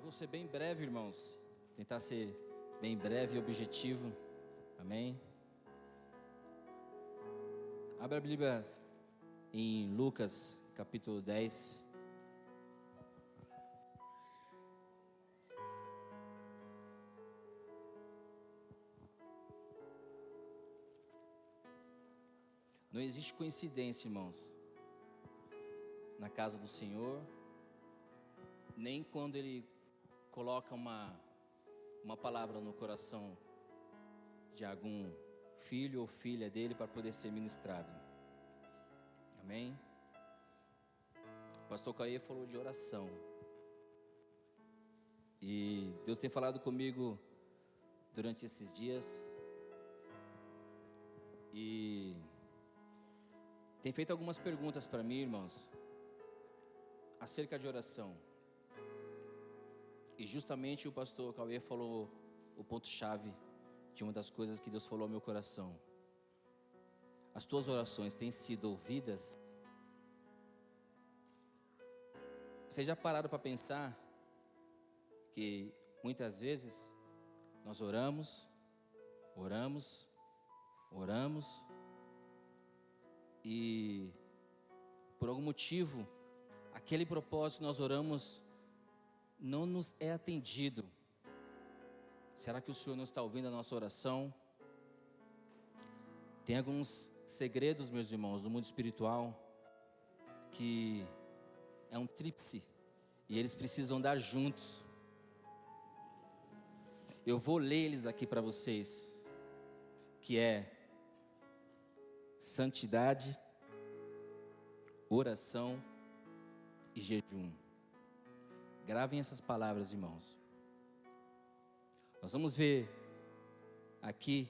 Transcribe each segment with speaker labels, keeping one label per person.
Speaker 1: vou ser bem breve, irmãos. Tentar ser bem breve e objetivo. Amém? Abra a Bíblia em Lucas, capítulo 10. Não existe coincidência, irmãos, na casa do Senhor, nem quando Ele coloca uma palavra no coração de algum filho ou filha dele para poder ser ministrado. Amém? O pastor Caê falou de oração, e Deus tem falado comigo durante esses dias, e tem feito algumas perguntas para mim, irmãos, acerca de oração. E justamente o pastor Cauê falou o ponto-chave de uma das coisas que Deus falou ao meu coração. As tuas orações têm sido ouvidas? Vocês já pararam para pensar que muitas vezes nós oramos e por algum motivo aquele propósito que nós oramos não nos é atendido? Será que o Senhor não está ouvindo a nossa oração? Tem alguns segredos, meus irmãos, do mundo espiritual, que é um tríplice, e eles precisam andar juntos. Eu vou ler eles aqui para vocês, que é santidade, oração e jejum. Gravem essas palavras, irmãos. Nós vamos ver aqui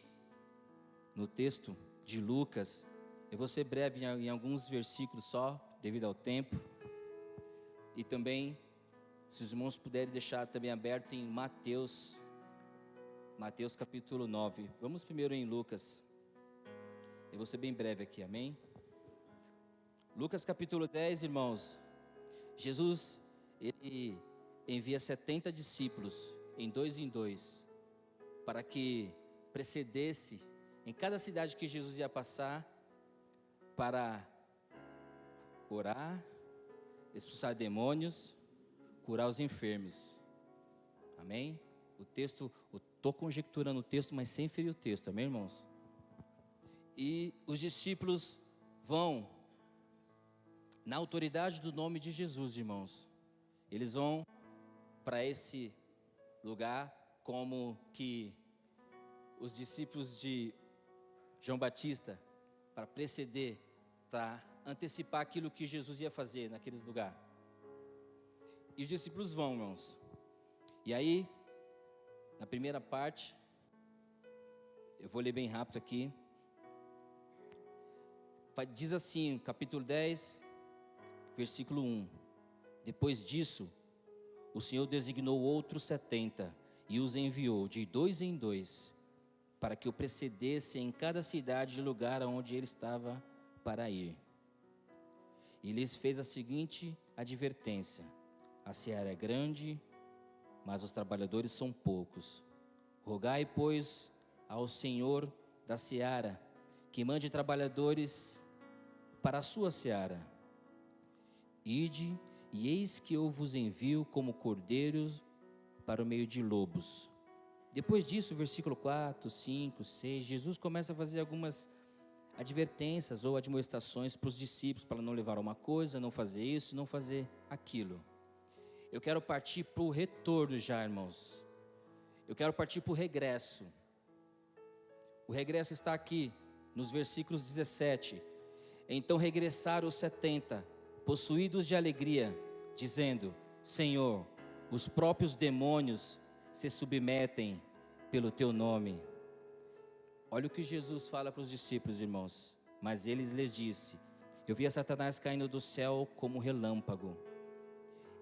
Speaker 1: no texto de Lucas. Eu vou ser breve em alguns versículos só, devido ao tempo. E também, se os irmãos puderem deixar também aberto em Mateus capítulo 9. Vamos primeiro em Lucas. Eu vou ser bem breve aqui, amém? Lucas capítulo 10, irmãos. Jesus, Ele envia 70 discípulos, em dois, para que precedesse em cada cidade que Jesus ia passar, para orar, expulsar demônios, curar os enfermos. Amém? O texto, eu estou conjecturando o texto, mas sem ferir o texto, amém, irmãos? E os discípulos vão na autoridade do nome de Jesus, irmãos. Eles vão para esse lugar como que os discípulos de João Batista, para preceder, para antecipar aquilo que Jesus ia fazer naqueles lugares. E os discípulos vão, irmãos. E aí, na primeira parte, eu vou ler bem rápido aqui. Diz assim, capítulo 10, versículo 1. Depois disso, o Senhor designou outros 70 e os enviou de dois em dois, para que o precedesse em cada cidade e lugar aonde ele estava para ir. E lhes fez a seguinte advertência: a seara é grande, mas os trabalhadores são poucos. Rogai, pois, ao Senhor da seara que mande trabalhadores para a sua seara. Ide, e eis que eu vos envio como cordeiros para o meio de lobos. Depois disso, versículo 4, 5, 6, Jesus começa a fazer algumas advertências ou admoestações para os discípulos, para não levar uma coisa, não fazer isso, não fazer aquilo. Eu quero partir para o retorno já, irmãos. Eu quero partir para o regresso. O regresso está aqui, nos versículos 17. Então regressaram os 70, possuídos de alegria, dizendo: Senhor, os próprios demônios se submetem pelo teu nome. Olha o que Jesus fala para os discípulos, irmãos. Mas eles lhes disse: eu vi a Satanás caindo do céu como relâmpago.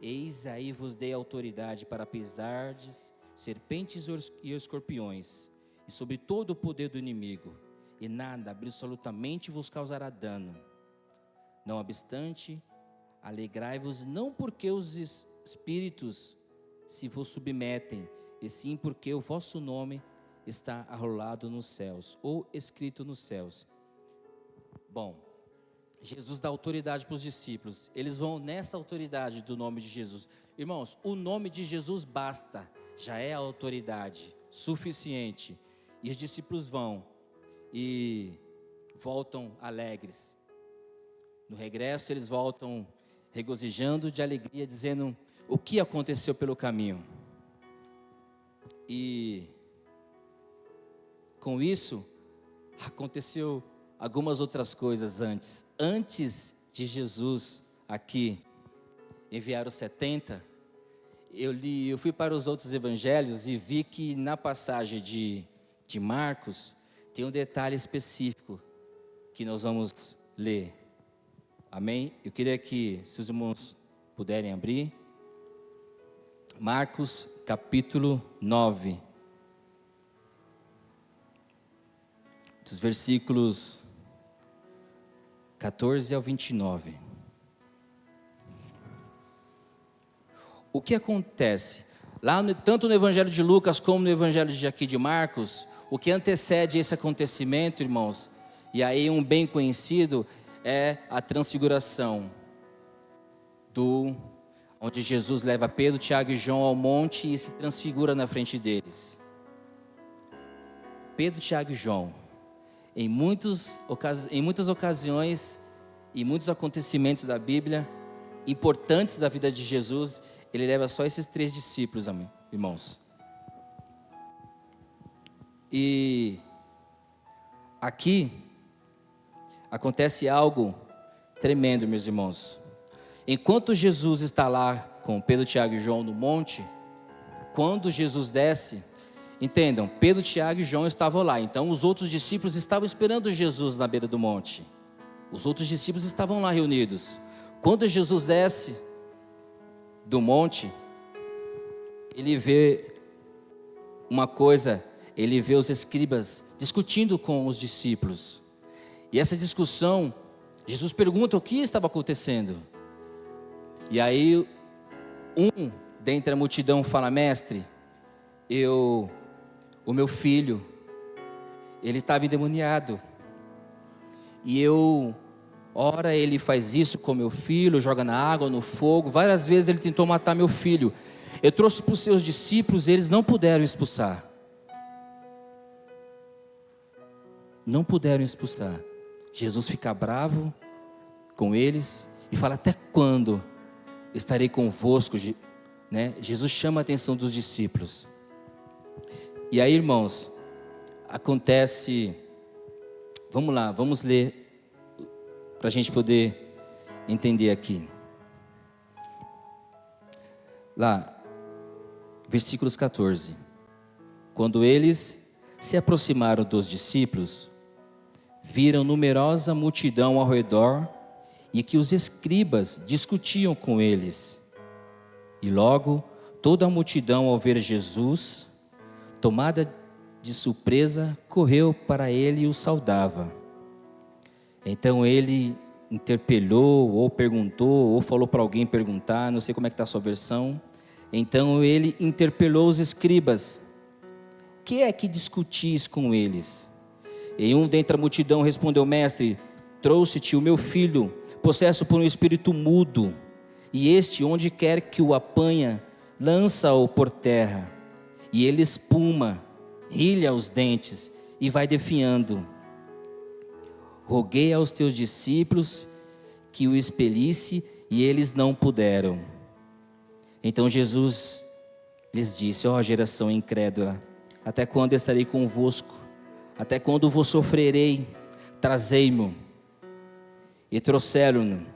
Speaker 1: Eis aí vos dei autoridade para pisardes serpentes e escorpiões, e sobre todo o poder do inimigo, e nada absolutamente vos causará dano. Não obstante, alegrai-vos não porque os espíritos se vos submetem, e sim porque o vosso nome está arrolado nos céus, ou escrito nos céus. Bom, Jesus dá autoridade para os discípulos, eles vão nessa autoridade do nome de Jesus. Irmãos, o nome de Jesus basta, já é a autoridade suficiente. E os discípulos vão e voltam alegres. No regresso eles voltam regozijando de alegria, dizendo o que aconteceu pelo caminho. E com isso aconteceu algumas outras coisas antes de Jesus aqui enviar os 70. Eu fui para os outros evangelhos e vi que na passagem de Marcos tem um detalhe específico que nós vamos ler. Amém? Eu queria que, se os irmãos puderem abrir, Marcos capítulo 9, dos versículos 14 ao 29. O que acontece? Lá, tanto no evangelho de Lucas como no evangelho de Marcos, o que antecede esse acontecimento, irmãos, e aí um bem conhecido, é a transfiguração, onde Jesus leva Pedro, Tiago e João ao monte e se transfigura na frente deles. Pedro, Tiago e João, em muitas ocasiões e muitos acontecimentos da Bíblia, importantes da vida de Jesus, ele leva só esses 3 discípulos, irmãos. E aqui acontece algo tremendo, meus irmãos. Enquanto Jesus está lá com Pedro, Tiago e João no monte, quando Jesus desce, entendam, Pedro, Tiago e João estavam lá, então os outros discípulos estavam esperando Jesus na beira do monte. Os outros discípulos estavam lá reunidos. Quando Jesus desce do monte, ele vê uma coisa, ele vê os escribas discutindo com os discípulos. E essa discussão, Jesus pergunta o que estava acontecendo. E aí, dentre a multidão fala: mestre, o meu filho, ele estava endemoniado. E ora ele faz isso com meu filho, joga na água, no fogo. Várias vezes ele tentou matar meu filho. Eu trouxe para os seus discípulos, eles não puderam expulsar. Não puderam expulsar. Jesus fica bravo com eles e fala: até quando estarei convosco? Né? Jesus chama a atenção dos discípulos. E aí, irmãos, acontece, vamos lá, vamos ler para a gente poder entender aqui. Lá, versículos 14. Quando eles se aproximaram dos discípulos, viram numerosa multidão ao redor e que os escribas discutiam com eles. E logo toda a multidão, ao ver Jesus, tomada de surpresa, correu para ele e o saudava. Então ele interpelou, ou perguntou, ou falou para alguém perguntar, não sei como é que está a sua versão. Então ele interpelou os escribas: que é que discutis com eles? E um dentre a multidão respondeu: mestre, trouxe-te o meu filho, possesso por um espírito mudo, e este, onde quer que o apanha, lança-o por terra, e ele espuma, rilha os dentes, e vai definhando. Roguei aos teus discípulos que o expelisse, e eles não puderam. Então Jesus lhes disse: ó geração incrédula, até quando estarei convosco? Até quando vos sofrerei? Trazei-mo. E trouxeram-no.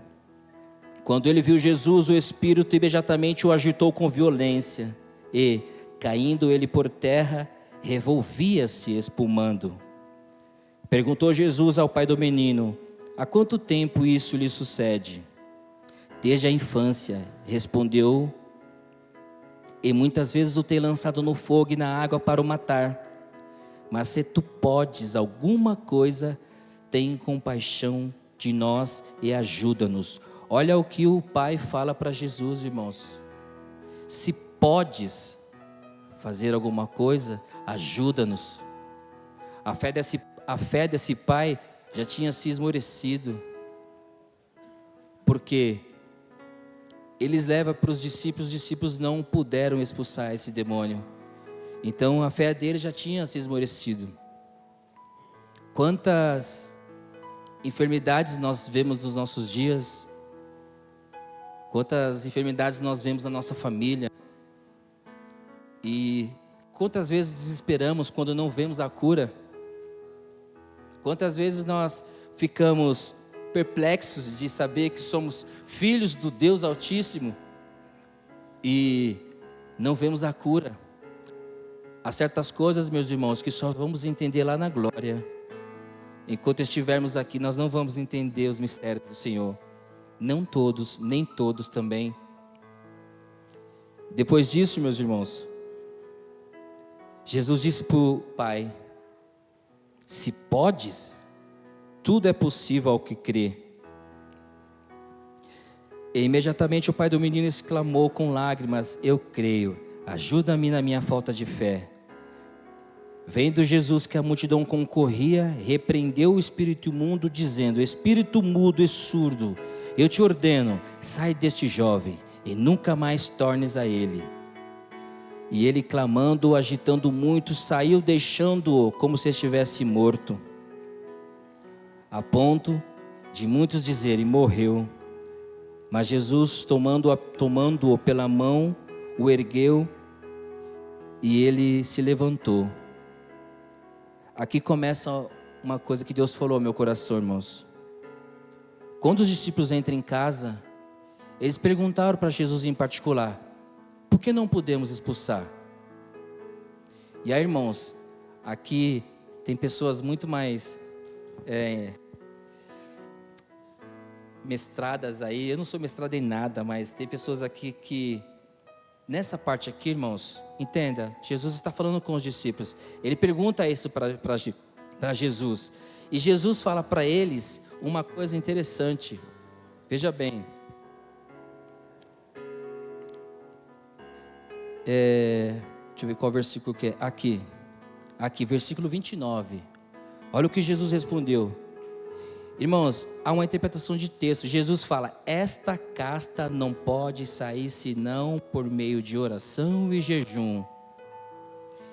Speaker 1: Quando ele viu Jesus, o Espírito imediatamente o agitou com violência, e, caindo ele por terra, revolvia-se espumando. Perguntou Jesus ao pai do menino: há quanto tempo isso lhe sucede? Desde a infância, respondeu, e muitas vezes o tem lançado no fogo e na água para o matar. Mas se tu podes alguma coisa, tem compaixão de nós e ajuda-nos. Olha o que o pai fala para Jesus, irmãos. Se podes fazer alguma coisa, ajuda-nos. A fé desse pai já tinha se esmorecido, porque eles levam para os discípulos não puderam expulsar esse demônio. Então a fé dele já tinha se esmorecido. Quantas enfermidades nós vemos nos nossos dias, quantas enfermidades nós vemos na nossa família, e quantas vezes desesperamos quando não vemos a cura, quantas vezes nós ficamos perplexos de saber que somos filhos do Deus Altíssimo e não vemos a cura. Há certas coisas, meus irmãos, que só vamos entender lá na glória. Enquanto estivermos aqui, nós não vamos entender os mistérios do Senhor. Não todos, nem todos também. Depois disso, meus irmãos, Jesus disse para o Pai: se podes, tudo é possível ao que crê. E imediatamente o pai do menino exclamou com lágrimas: eu creio, ajuda-me na minha falta de fé. Vendo Jesus que a multidão concorria, repreendeu o espírito imundo, dizendo: espírito mudo e surdo, eu te ordeno, sai deste jovem e nunca mais tornes a ele. E ele, clamando, agitando muito, saiu, deixando-o como se estivesse morto, a ponto de muitos dizerem: morreu. Mas Jesus, tomando-o pela mão, o ergueu e ele se levantou. Aqui começa uma coisa que Deus falou ao meu coração, irmãos. Quando os discípulos entram em casa, eles perguntaram para Jesus em particular: por que não podemos expulsar? E aí, irmãos, aqui tem pessoas muito mais mestradas aí. Eu não sou mestrado em nada, mas tem pessoas aqui que, nessa parte aqui, irmãos, entenda, Jesus está falando com os discípulos. Ele pergunta isso para Jesus. E Jesus fala para eles uma coisa interessante. Veja bem. Deixa eu ver qual versículo que é. Aqui, versículo 29. Olha o que Jesus respondeu. Irmãos, há uma interpretação de texto. Jesus fala: esta casta não pode sair senão por meio de oração e jejum.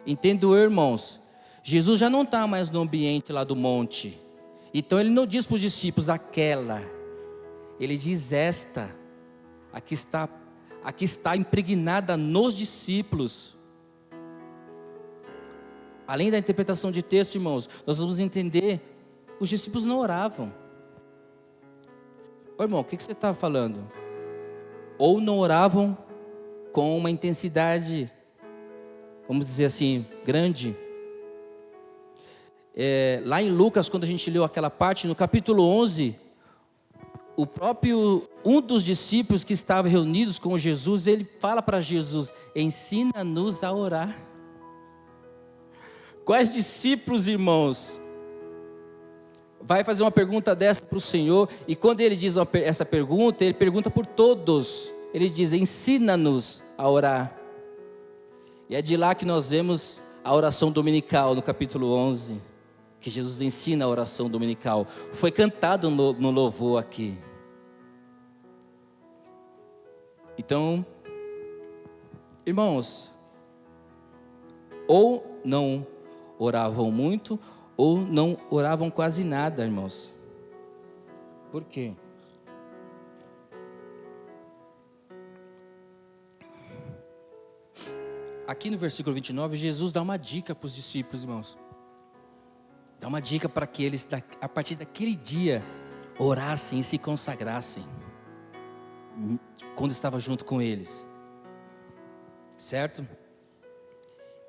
Speaker 1: Entendo, irmãos, Jesus já não está mais no ambiente lá do monte. Então ele não diz para os discípulos aquela. Ele diz esta. Aqui está impregnada nos discípulos. Além da interpretação de texto, irmãos, nós vamos entender: os discípulos não oravam. Ô irmão, o que você está falando? Ou não oravam com uma intensidade, vamos dizer assim, grande. Lá em Lucas, quando a gente leu aquela parte, no capítulo 11, um dos discípulos que estava reunidos com Jesus, ele fala para Jesus: ensina-nos a orar. Quais discípulos, irmãos, vai fazer uma pergunta dessa para o Senhor? E quando ele diz essa pergunta, ele pergunta por todos. Ele diz: ensina-nos a orar. E é de lá que nós vemos a oração dominical, no capítulo 11, que Jesus ensina a oração dominical. Foi cantado no louvor aqui. Então, irmãos, ou não oravam muito, ou não oravam quase nada, irmãos. Por quê? Aqui no versículo 29, Jesus dá uma dica para os discípulos, irmãos. Dá uma dica para que eles, a partir daquele dia, orassem e se consagrassem, quando estava junto com eles. Certo?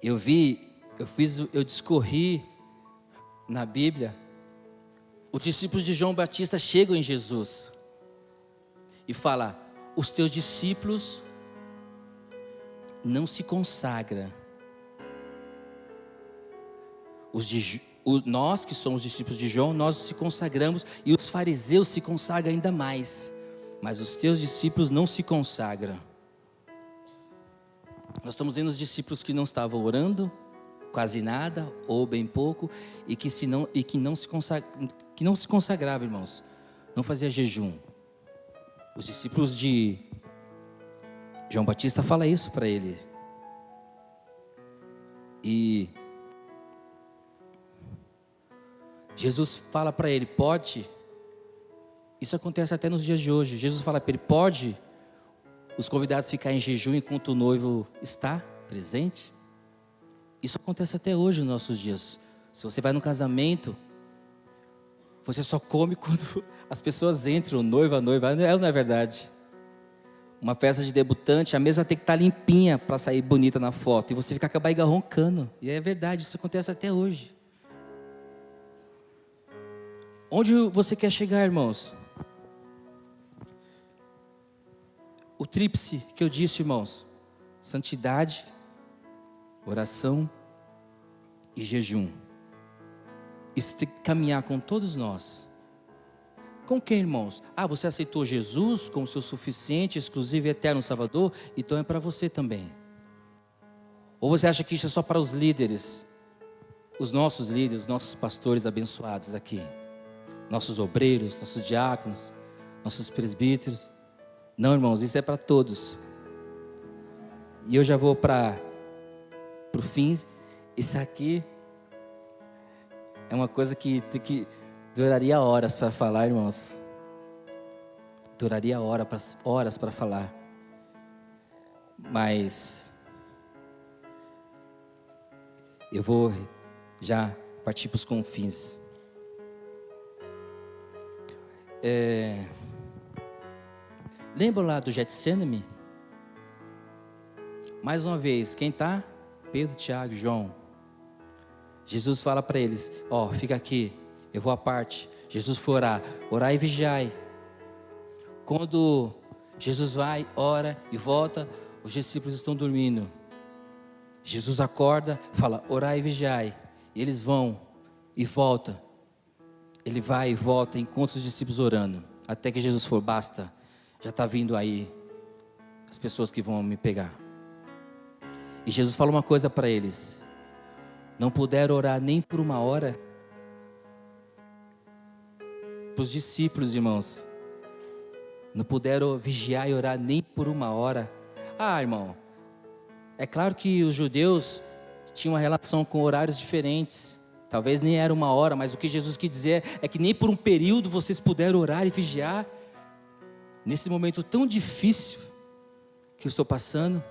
Speaker 1: Eu discorri na Bíblia. Os discípulos de João Batista chegam em Jesus e falam: os teus discípulos não se consagram. Nós que somos discípulos de João, nós se consagramos, e os fariseus se consagram ainda mais, mas os teus discípulos não se consagram. Nós estamos vendo os discípulos que não estavam orando, quase nada, ou bem pouco, e que não se consagravam, irmãos. Não fazia jejum. Os discípulos de João Batista falam isso para ele. E Jesus fala para ele, pode. Isso acontece até nos dias de hoje. Jesus fala para ele, pode os convidados ficar em jejum enquanto o noivo está presente? Isso acontece até hoje nos nossos dias. Se você vai no casamento, você só come quando as pessoas entram, o noivo, a noiva, não é verdade? Uma festa de debutante, a mesa tem que estar limpinha para sair bonita na foto, e você fica com a barriga roncando, e é verdade, isso acontece até hoje. Onde você quer chegar, irmãos? O tríplice que eu disse, irmãos, santidade, oração e jejum. Isso tem que caminhar com todos nós. Com quem, irmãos? Você aceitou Jesus como seu suficiente, exclusivo e eterno Salvador? Então é para você também. Ou você acha que isso é só para os líderes? Os nossos líderes, os nossos pastores abençoados aqui. Nossos obreiros, nossos diáconos, nossos presbíteros. Não, irmãos, isso é para todos. E eu já vou para o fim. Isso aqui é uma coisa que duraria horas para falar, irmãos. Duraria horas para falar. Mas eu vou já partir para os confins. Lembra lá do Getsêmani? Mais uma vez, quem está? Pedro, Tiago, João. Jesus fala para eles, fica aqui, eu vou à parte. Jesus foi orar e vigiai. Quando Jesus vai, ora e volta, os discípulos estão dormindo. Jesus acorda, fala, orai e vigiai. E eles vão e voltam. Ele vai e volta, encontra os discípulos orando. Até que Jesus for, basta, já está vindo aí as pessoas que vão me pegar. E Jesus fala uma coisa para eles. Não puderam orar nem por uma hora. Para os discípulos, irmãos. Não puderam vigiar e orar nem por uma hora. Irmão, é claro que os judeus tinham uma relação com horários diferentes. Talvez nem era uma hora, mas o que Jesus quis dizer é que nem por um período vocês puderam orar e vigiar. Nesse momento tão difícil que eu estou passando.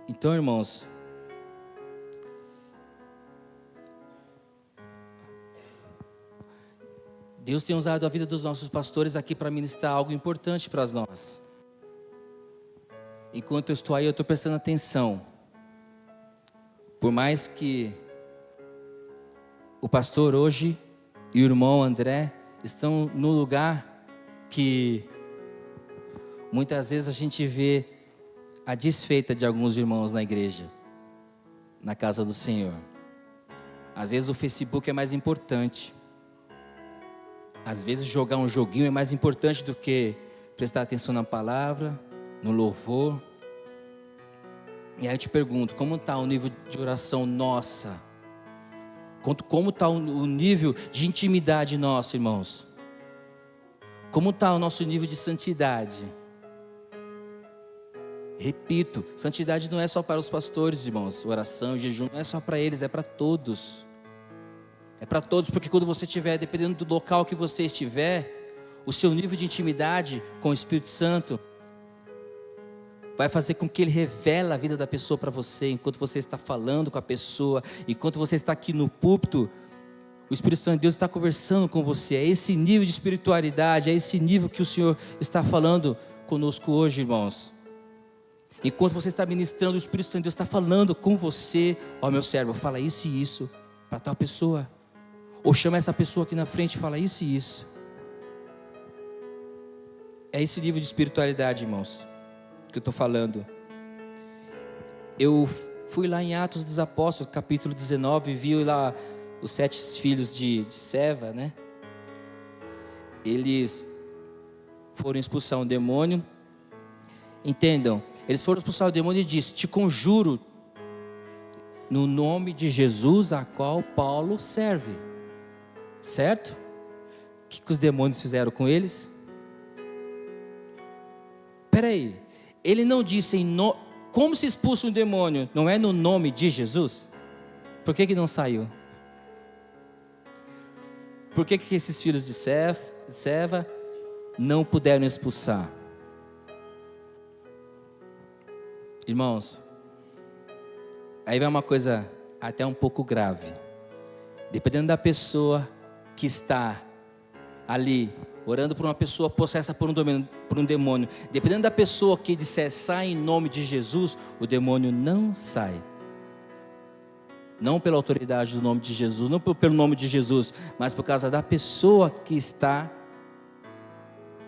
Speaker 1: Então, irmãos, Deus tem usado a vida dos nossos pastores aqui para ministrar algo importante para nós. Enquanto eu estou aí, eu estou prestando atenção. Por mais que o pastor hoje e o irmão André estão no lugar que muitas vezes a gente vê a desfeita de alguns irmãos na igreja, na casa do Senhor. Às vezes o Facebook é mais importante. Às vezes jogar um joguinho é mais importante do que prestar atenção na palavra, no louvor. E aí eu te pergunto, como está o nível de oração nossa? Como está o nível de intimidade nosso, irmãos? Como está o nosso nível de santidade? Repito, santidade não é só para os pastores, irmãos. Oração e jejum não é só para eles, é para todos. É para todos, porque quando você estiver, dependendo do local que você estiver, o seu nível de intimidade com o Espírito Santo vai fazer com que Ele revele a vida da pessoa para você, enquanto você está falando com a pessoa, enquanto você está aqui no púlpito, o Espírito Santo de Deus está conversando com você. É esse nível de espiritualidade, é esse nível que o Senhor está falando conosco hoje, irmãos. Enquanto você está ministrando, o Espírito Santo de Deus está falando com você. Meu servo, fala isso e isso para tal pessoa. Ou chama essa pessoa aqui na frente e fala isso e isso. É esse nível de espiritualidade, irmãos, que eu estou falando. Eu fui lá em Atos dos Apóstolos, capítulo 19, e vi lá os 7 filhos de Seva, né? Eles foram expulsar um demônio. Entendam, Eles foram expulsar o demônio e disse: te conjuro no nome de Jesus a qual Paulo serve. Certo? O que os demônios fizeram com eles? Peraí, ele não disse como se expulsa um demônio? Não é no nome de Jesus? Por que não saiu? Por que esses filhos de Seva não puderam expulsar? Irmãos, aí vai uma coisa até um pouco grave. Dependendo da pessoa que está ali, orando por uma pessoa possessa por um demônio, dependendo da pessoa que disser sai em nome de Jesus, o demônio não sai. Não pela autoridade do nome de Jesus, não pelo nome de Jesus, mas por causa da pessoa que está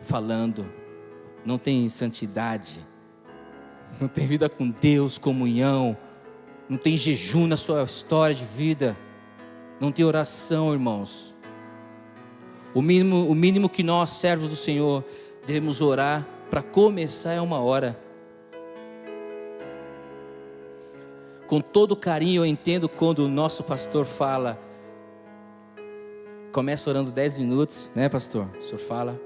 Speaker 1: falando. Não tem santidade, não tem vida com Deus, comunhão, não tem jejum na sua história de vida, não tem oração, irmãos. O mínimo que nós, servos do Senhor, devemos orar para começar é 1 hora. Com todo carinho eu entendo quando o nosso pastor fala, começa orando 10 minutos, né, pastor? O senhor fala.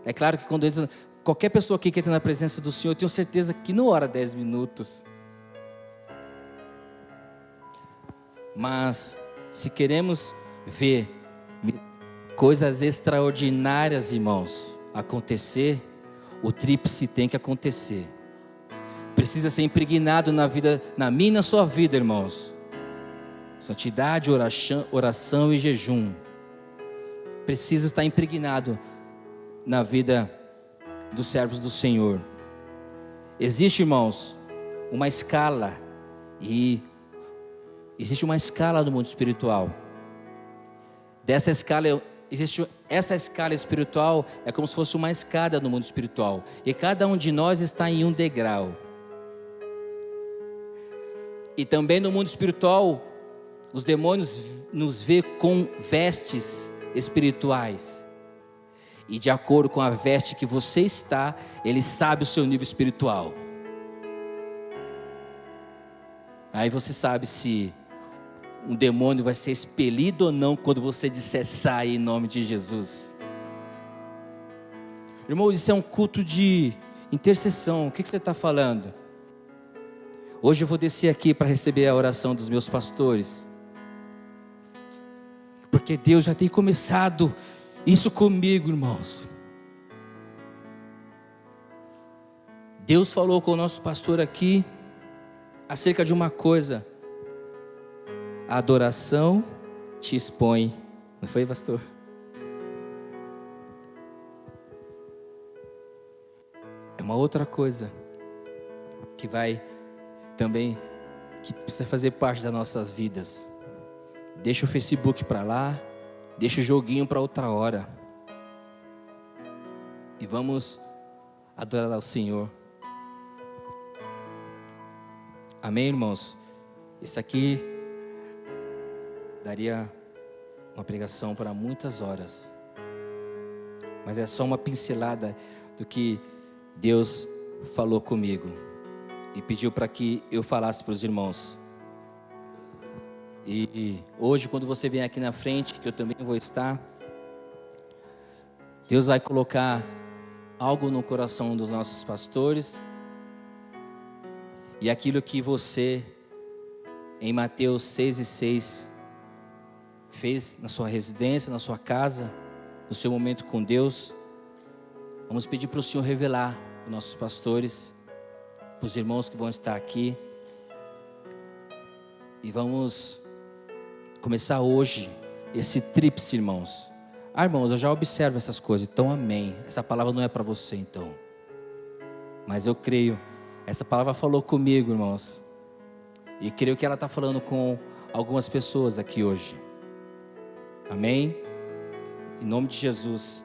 Speaker 1: É claro que quando entra, qualquer pessoa aqui que entra na presença do Senhor, eu tenho certeza que não ora 10 minutos. Mas se queremos ver coisas extraordinárias, irmãos, acontecer, o tríplice tem que acontecer. Precisa ser impregnado na vida, na minha e na sua vida, irmãos. Santidade, oração e jejum. Precisa estar impregnado na vida dos servos do Senhor. Existe, irmãos, uma escala, e existe uma escala no mundo espiritual. Dessa escala, essa escala espiritual é como se fosse uma escada no mundo espiritual, e cada um de nós está em um degrau. E também no mundo espiritual, os demônios nos vê com vestes espirituais. E de acordo com a veste que você está, ele sabe o seu nível espiritual. Aí você sabe se um demônio vai ser expelido ou não quando você disser sai em nome de Jesus. Irmão, isso é um culto de intercessão. O que você está falando? Hoje eu vou descer aqui para receber a oração dos meus pastores, porque Deus já tem começado isso comigo, irmãos. Deus falou com o nosso pastor aqui acerca de uma coisa: a adoração te expõe. Não foi, pastor? É uma outra coisa que vai também, que precisa fazer parte das nossas vidas. Deixa o Facebook para lá, deixa o joguinho para outra hora, e vamos adorar ao Senhor. Amém, irmãos? Isso aqui daria uma pregação para muitas horas, mas é só uma pincelada do que Deus falou comigo e pediu para que eu falasse para os irmãos. E hoje, quando você vem aqui na frente, que eu também vou estar, Deus vai colocar algo no coração dos nossos pastores, e aquilo que você, em Mateus 6:6, fez na sua residência, na sua casa, no seu momento com Deus, vamos pedir para o Senhor revelar para os nossos pastores, para os irmãos que vão estar aqui, e vamos começar hoje esse tríplice, irmãos. Irmãos, eu já observo essas coisas, então amém. Essa palavra não é para você, então, mas eu creio, essa palavra falou comigo, irmãos, e creio que ela está falando com algumas pessoas aqui hoje. Amém? Em nome de Jesus.